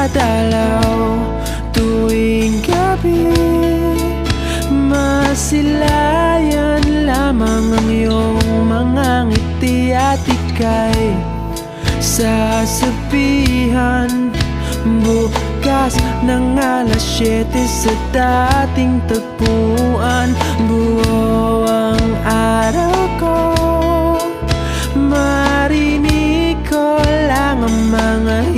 dumadalaw tuwing gabi. Masilayan lamang ang iyong mga ngiti at ika'y sasabihan bukas ng alas 7 sa dating tagpuan. Buo ang araw ko, marinig ko lang ang mga